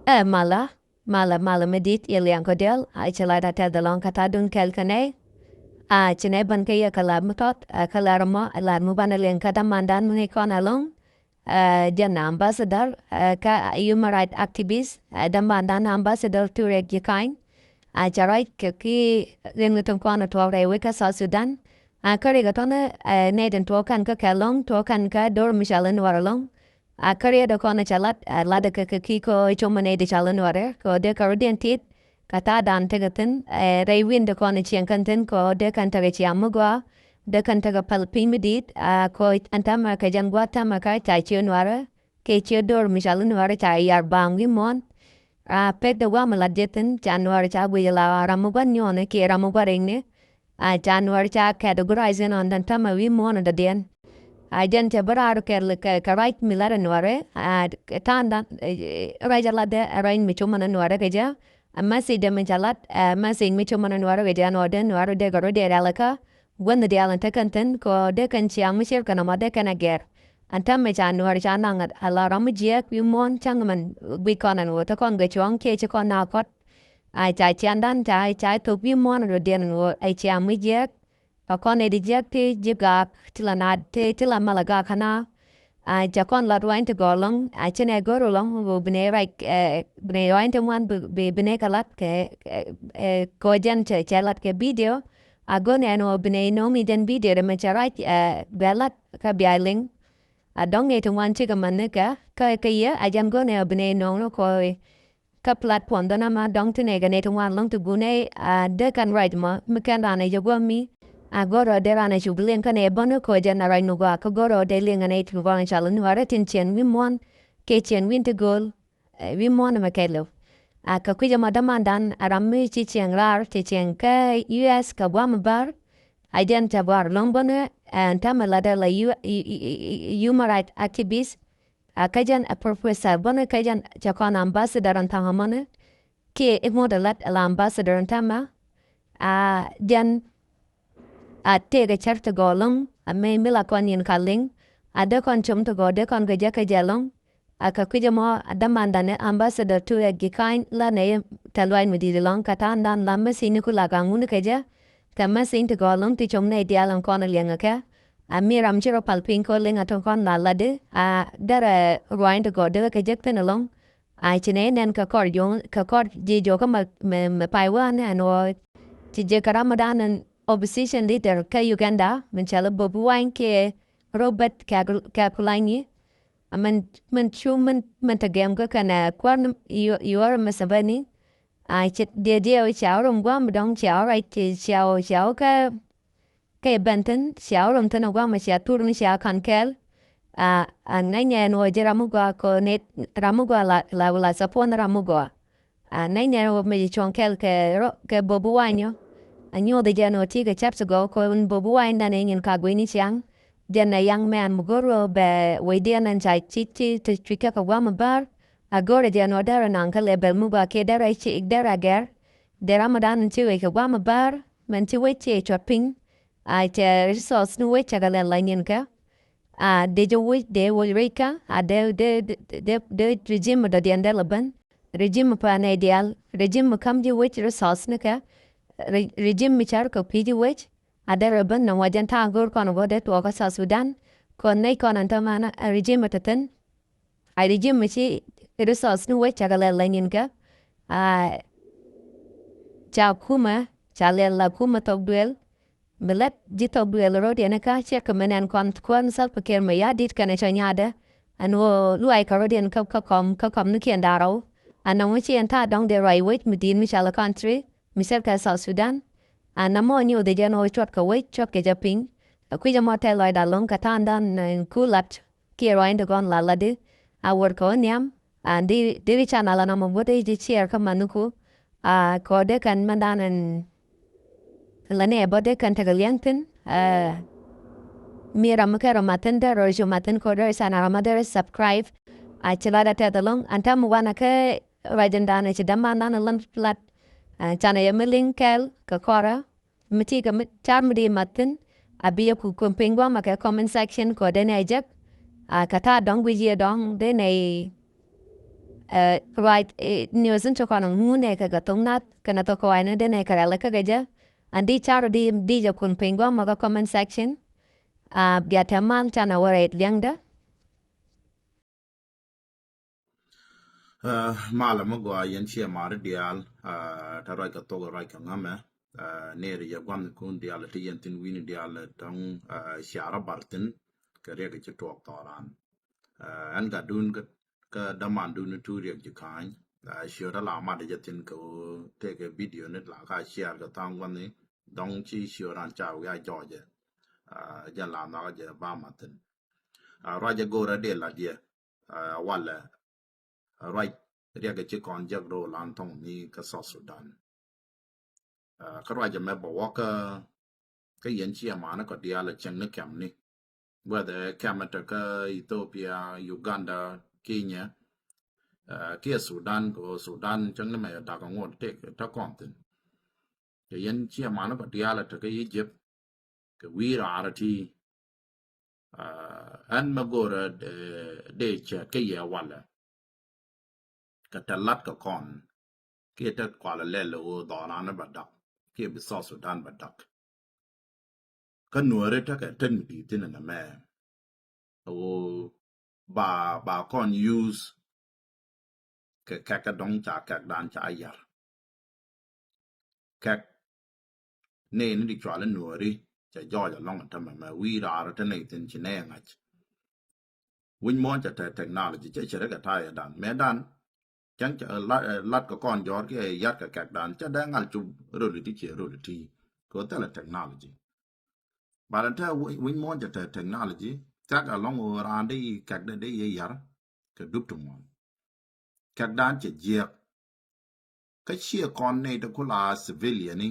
mala medit ilian kodel ai chalada tel dalon katadun kelkane chine ban kaya kalab mutot kalaramo alar mubanalen kadamandan mune konalong jan ambassador ka human right activist damandan ambassador turek Jikany charai ki ringutum kona tore wika sa Sudan kari gatona neden tokan ka kalong tokan ka dor mishalan waralong Korea do kona chalat lada ka kiko chomane de chalan ware ko de karodian tit kata dan tegatin rewin de kona chiang kantin ko de kan taga chiamugwa de kan taga palpin medit ko antama ka jangwa tama ka tai chion ware ke chio dor mishalan ware tai yar bangi mon pek de wa malajetin january cha wila ramugwa nyone ke ramugwa ringne january cha categorizing on dan tama wi mon da den Ajan barar ke right milara nuare tanda raja lade arain michumana nuare keja amasi de menjalat amasi michumana nuare keja norde nuare de goro de alaka when the dialan tekanten ko de kan chiang mishir kana made kana ger antam me jan nuare janang ala ramjia kumon changman we konan wo ta kon ge chong ke che kon na kot ai chai chandan chai to bi mon ro den wo ai chiang mi jek kon e dijek ti jigak tilanad te tilamalaga kana jakon ladwain te golong chene gorolong bu bne raik bne wain te wan be bne kalat ke ko jan che chalat ke video agone no bne no mi den video me charai belat ka bialing dong e te wan chiga maneka ka ya ajam gone bne no ko ka platform dana ma dong te ne ga ne te wan long tu bune de kan right ma mekan ne jogwami agora derana jubilen kane bono ko jana nuga ko goro de lingane tu van chalan wara tin chen wi mon ke chen win te gol wi mon ma kelo ka kuja madamandan arami chi chen rar te chen ka US ka wam bar aiden ta bar lombone and tamala de la human right activist kajan a professor bono kajan jakon ambassador an tangamone ke imodalat al ambassador an tama jan tega charta golong me mila kon yin kaling ada kon chum to go de kon gaja ka jalong ka kuja mo adamandane ambassador to Jikany la ne talwai mudi long katandan la mesin ku la gangun kaja ta mesin to golong ti chum ne dialang kon lenga ka amiram chiro palpin ko lenga to kon la lade dara ruin to go de ka jak pen along chine nen ka kor yon ka kor ji jo ka me paiwan ano ti je karamadan opposition leader ka Uganda menchala Bobi Wine ke Robert Kyagulanyi man chu man tagam ka kana kwan yuar masabani chet de o chao rom gwam dong chao right chao ka benten chao rom tan gwam ma cha turni cha kan kel nanya no jeramugwa ko net ramugwa la sapon ramugwa nanya no me chon kel ke Bobi Wine anyo de jano tiga chaps ago ko un Bobi Wine na nin kagwini siang then a young man mugoro be wedian and chai chichi to trika ka wama bar agora jano dara nanka lebel muba ke dara chi igdara ger deramadan and chiwe ka wama bar men chiwe chi choping te resource no we chagala lanyin ka de jo we de wo reka de regime da de andelaban regime pa na ideal regime kam je we resource na ka regime michar ko piji wech adaraban na wajan ta gor kon gode to ka sa Sudan kon nei kon antamana regime taten regime michi resource nu wech agala lenin ka cha kuma cha la kuma to duel belet jito duel ro de ka che kamenan kon sal paker me ya dit kana chanyada anwo luai ka ro den ka kom nu kien daro anong chi anta dong de rai wech midin michala country misal ka South Sudan namo nyu de jano chot ka wait chot ke japing kuja motel lai da long katandan kulat ki roin de gon la lade awor ko nyam di chana la namo bote ji chier ka manuku ko de kan mandanan lane bote kan tagaliantin mira mukero matenda rojo maten ko der sana ramader subscribe chelada te dalong antam wana ke rajendana chidamana lan plat chana ya miling kel ka kora miti ka char mudi matin abia ku kumpingwa maka comment section ko den ajak kata dong biji dong den ai right newsin to kono ngune ka gatongnat kana to ko ayna dene karala ka gaja andi charo di ja kun pingwa maga comment section biataman tana wara liangda mala mo go yen chia mar dial ta roi ka to roi ka ngame ne ri ya gwan kun dial ti yen tin wini dial tong shara bartin ka re ga to toran an ga dun ka daman dun tu ri ji kan shio da la ma de tin ko te ke video ne la ka share ka tang wan ni dong chi shio ran cha ga jo je ja la na ga ba ma tin ra ja go ra de la dia wala right ria ga chi kon jag ro lan tong ni ka so Sudan ka ra ja me bo wa ka yen chi ma na ko dia la chen ne kam ni whether kamata ka Ethiopia Uganda Kenya kia Sudan ko Sudan chen ne me da ka ngot te ta kon tin ka yen chi ma na ko dia la ta ka Egypt ka wi ra ra ti an ma go ra de che ka ya wala ka ta lat ka kon kia ta kwa la le lo do na na ba dak kia bi so Sudan ba dak ka nuore ta ka ten mi tin na me o ba kon use ka dong cha ka dan cha yar ka ne ni di chwa le nuore cha jo ja long ta ma wi ra ta ne tin chi ne ngach win mo cha ta technology cha cha ka ta ya dan me dan chẳng cha lat ka kon jor ke yat ka dan cha da ngal chu ro li ti che ro li ti ko ta la technology ba dan ta win mo cha ta technology cha ka long ra đi ka de ye yar ka dup tu mo ka dan che je ka chia kon ne to kula civilian ni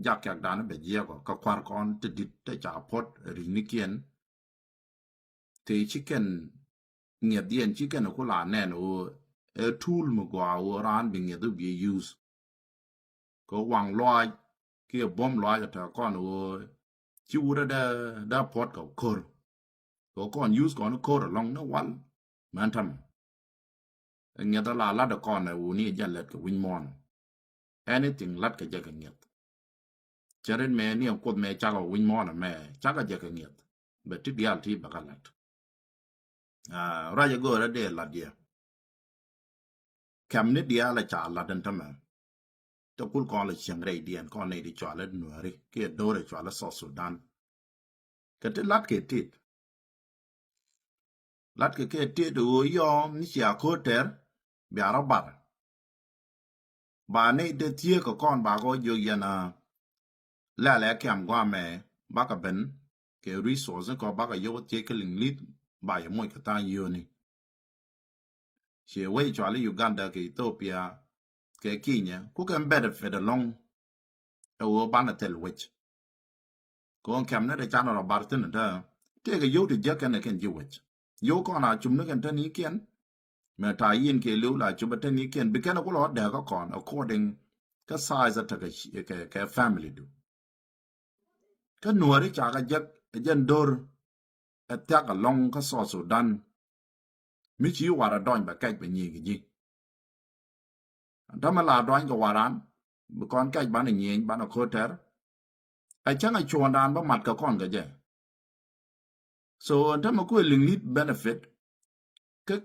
ja ka dan be je ko ka kwar kon te dit te cha pot ri ni kien te chicken nya dien chicken kula ne no a tool mo gwa ran bi nya du bi use ko wang loy ki bom loy ta kon o chi wura da pot ko kor ko kon use kon kor long no one man tam nya da la da kon na u ni ja let ko win mon anything lat ka ja ka nya cheren me ni ko me cha ko win mon me cha ka ja ka nya be ti dial ti ba ka lat ra ja go ra de la dia kam ni dia la cha la dan tam to kul kon la chiang re dien kon ne di cha la nuari ke do re cha la so Sudan ka te lat ke tit lat ke tit o yom ni sia ko ter bi ara bar ba ne de tie ko kon ba go yo yana la kam gwa me ba ka ben ke resource ko ba ka yo te ke ling lit ba yo mo ka ta yo ni che we cha le Uganda ke Ethiopia ke Kenya ku kan benefit along o ba na tel wech ko kam ne de cha no bar tin da te ke yo de ja kan ken ji wech yo ko na chum ne kan ta ni ken me ta yin ke lu la chum ta ni ken bi kan ko lo da ka kon according ka size ta ke family do ka nuari cha ka jak jen dor attack along ka so Sudan mi chi wara don ba kai ba ni gi ta ma la don ka waran bu kon kai ba ni nyen ba na ko ter ai chang ai chuan dan ba mat ka kon ga je so ta ma ko ling lit benefit ka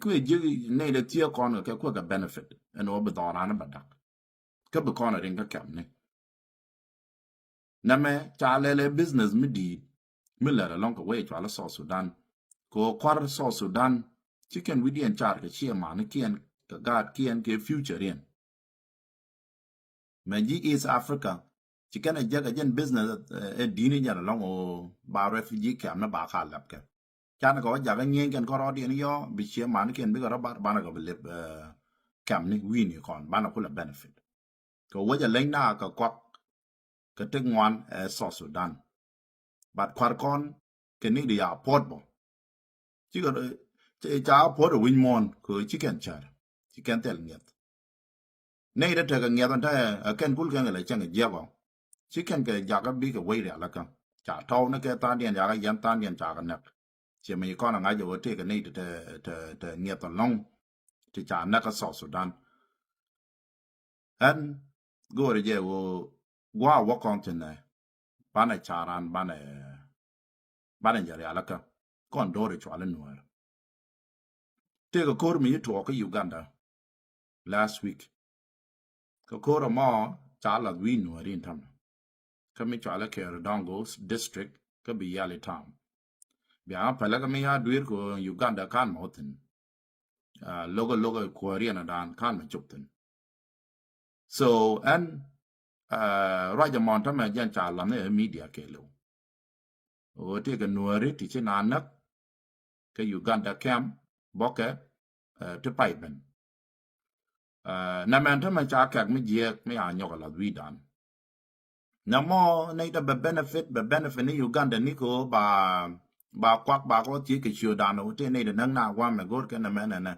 ke ji ne de tie kon ka ko ga benefit and o ba don ba dak ka bu kon ring ka kam ne na me cha le business mi di mi la long ka we cha la so Sudan ko kwar so Sudan chicken we dien char ke chia ma ne kien ka gad kien ke future rien me ji East Africa chicken a jaga jen business e dini jan long o ba refugee kam na ba kha lap ke chan ko jaga nyen ken ko ro dien yo bi chia ma ne kien bi ko ba na ko le kam ni wi ni kon ba na ko la benefit ko we ja leng na ka kwak ka tek ngwan so Sudan bat kwar kon ke ni dia port bo chi ko cha port win mon ko chicken char chicken tel nyet nei da ta ga nyet ta ken kul ken la chang je bo chicken ke ja ga bi ke we la ka cha tau na ke ta dien ja ga yan ta dien cha ga nak che me ko na ga jo te ke nei te nyet long ti cha na ka South Sudan and go re je wo wa continent bana charan bana jari alaka kon dore chwala Nuer te ko kor mi to ko Uganda last week ko kor mo chala wi Nuer in tam kami chala ke Dongo district ka bi yali town bia pala ka mi ya duir ko Uganda kan motin logo ko na dan kan ma chupten so and raja monta me jan chala ne media ke lo o te ka Nuer ti china nak ka Uganda camp boke te paiben na man ta ma cha kak mi je mi a nyokala wi dan na mo nei da benefit ni Uganda ni ko ba kwak ba ko ti ke chu dan o te nei da nang na wa me gor ke na me na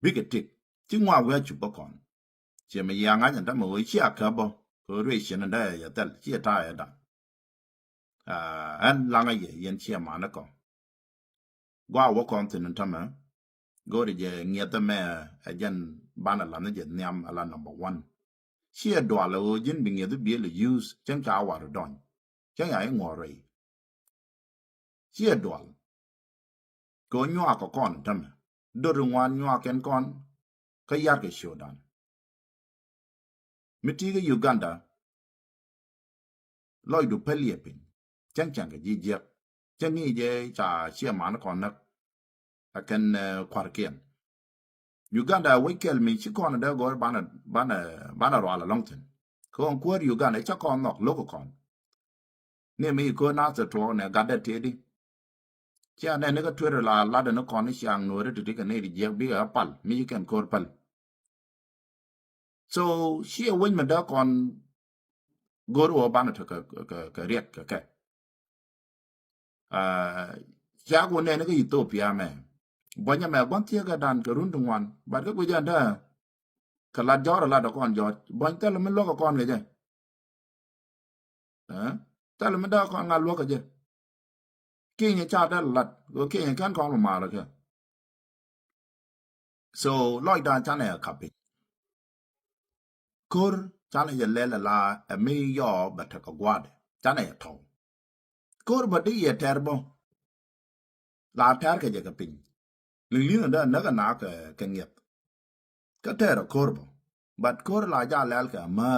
bi ke tik ti ngwa we chu ba kon che me ya nga jan ta mo chi a ka bo ko re shin da ya ta chi ta ya da an la nga ye yen chi ma na ko gwa wo kon tin ta ma go re je ngia ta me a jan bana la na je nyam ala number 1 chia đòa là ô dân bình nghiệp biết là use chẳng trả vào đòn chẳng ai ngồi rồi chia đòa có nhua có con thầm đồ rừng ngoan nhua kén con cái yar cái show đàn mít cái Uganda lôi đủ peli pin chẳng cái gì gì chẳng nghĩ gì trả chia mà nó còn nấc akan kwarkian Uganda wekel mi chi kon da go bana ro ala longten ko kwar Uganda cha kon nok loko kon ne mi ko na se to ne gada te di cha ne ga twere la da no kon ni yang no re ti ka ne di je bi ga pal mi ken kor pal so she win ma da kon go ro bana to ka riet ka cha go ne ga Ethiopia me bonya me bon tie ga dan ka run dungwan ba ga go ja da ka la jor la da kon jor bon ta la me lo ka kon ge je ta la me da kon nga lo ka je ki nya cha da lat go ki nya kan kon ma la ke so loi da cha ne ka pi kur cha ne ye le la a me yo ba ta ka gwa de cha ne to kur ba di ye terbo la ter ke je ka pin ling ling da na ka na ka ngiet ka ter kur bo bat kur la ja le ka ma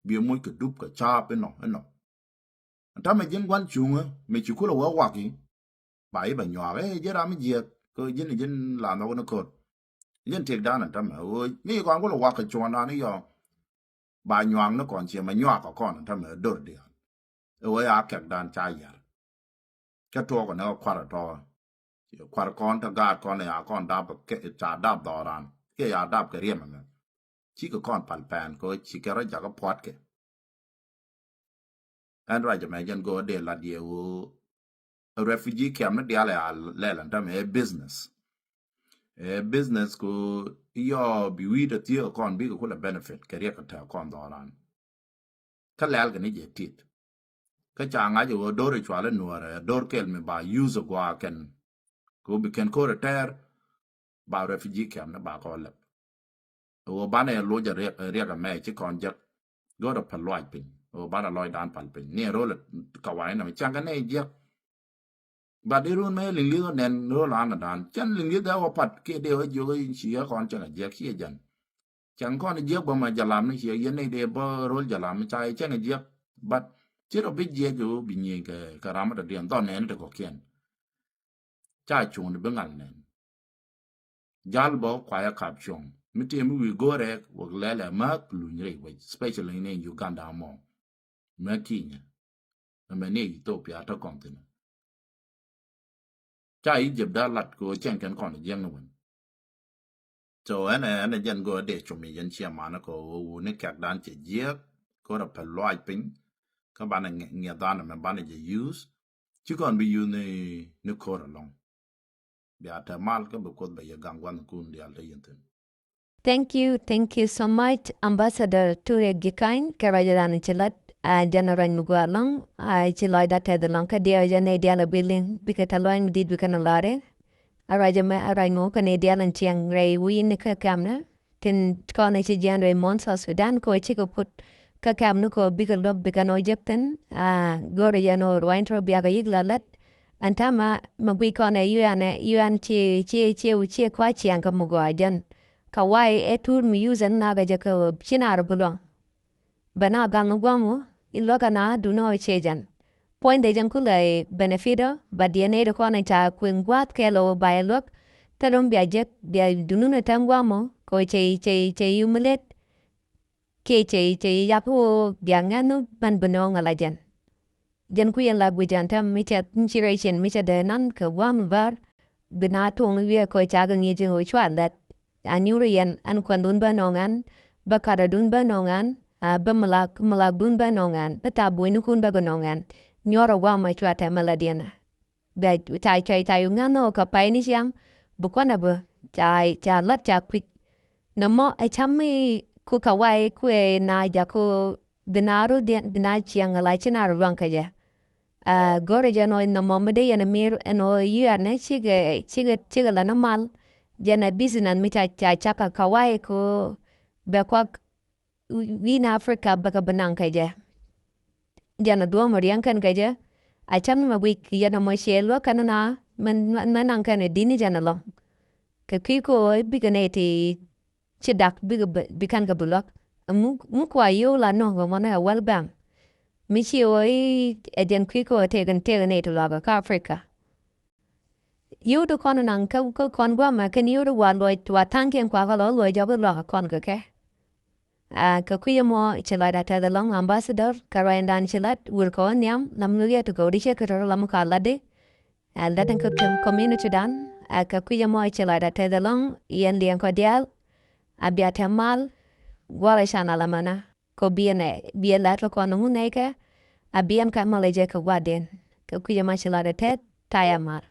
bi mo ka dup ka cha pe no ta me jin gwan chunga me chi kula wa ki ba yi ba nywa je ra me je ko jin la no no ko jin tek da na ta me o ni kwan ko wa ka chwa na ni yo ba nywa no kon che ma nywa ka kon ta me dor de o ya ka dan cha ya ka to ko na kwara to kwar kon ta ga kon ya kon da ba ke cha da do ran ke ya da ke riem me chi ko kon pal pan ko chi ke ra ja ka pot ke and right imagine go de la die wo a refugee camp na dia la ta me business ko yo bi wi de tie kon bi ko la benefit ke re ka ta kon do ran ka lal ga ni je tit ka cha nga jo do re chwa le no re dor kel me ba use gwa ken ko bi ken ko reter ba refugee camp na ba ko la wo ba ne lo ja re ga me chi kon je go do palwai pin o bana loy dan pal pin ne ro le ka wai na chang ka ne je ba de ru me lin li nen ro la na dan chan lin li da wa pat ke de o jo chi ya kon chan je ki jan chang kon je ba ma jalam ni che ye ne de ba ro jalam chai chen je but che ro bi je jo bi ni ka ram da den don ne de ko kien cha chung de bengal ne jal bo kwa ya kap chung mi te mi wi go re wo le le ma lu ni re especially in Uganda mo ma Kenya ma ne Ethiopia ta continent cha Egypt da lat ko chen kan kon jeng no so ana jan go de chumi jan chia ma na ko ne kak dan che je ko ra pa loi pin ka ba na nge dan ma ba na je use chi kon bi yu ne ko ra long ya ta mal ka bu ko ba ya gang wan kun dia ta yin. Thank you so much, Ambassador Ture Jikany, Karajadan Chilat, Janaran Mugualong, Chiloida Tedalonka, dear Jane Diala Billing, Bicataloin did we can alare. Arajame arango kane dialan chiang ray win ka kamna. Tin kone chi jan ray monsa Sudan ko chiko put ka kamnu ko bigal lob bigano Egyptian. Gore yano rwaintro biaga yiglalat. Antama magwi kone yuan chi kwa chiang ka mugo ajan. Kawai etur mi yuzen naga jaka chinar bulong. Bana ganu guamu iloga na duno chejan. Point de jankula benefido, but the ane kone cha kwingwat kelo by look, talum biajek, bia dununa tangwamo, ko che yumilet, che yapu biangano ban benong alajan. Jan kuyan lag wijantam micha inspiration micha de nan ka wam var, benatung wia ko chagang yijin wichwan that anyurian an kwandun banongan, bakara dun banongan, bamalak dun banongan, batabuinukun bagonongan. Nyora wama chua te maladiana. Ba tai ngano ka paini siang bukwana bu cha lat cha quick. Namo ai chammi ku kawai ku na ja ku dinaru dina chiang la chinaru ranka ja. Gore ja no namo mede yana mir eno yuane chige la normal. Jana business mi cha chaka kawai ku bekwak win Africa baka bananka ja. Jana dua marian kan gaja acham ma week yana mo shelo kanana man kan dini jana lo ke kiko biganeti chidak bikan ka bulak mu kwa yo la no go mona well bam mi chi oi eden kiko tegen et laga ka Africa yo do kono nan ka ko kon gwa ma kan yo do wa lo wa tanken kwa lo job lo kon ka ke ka kuya mo chila data the long ambassador karayandan chilat wurko nyam namnuya to go dishe karo lam kalade ladan ka community dan ka kuya mo chila data the long yen lian ko dial abiata mal wala shana lamana ko biene bielat ko nuneka abian ka maleje ka waden ka kuya ma chila data tayamar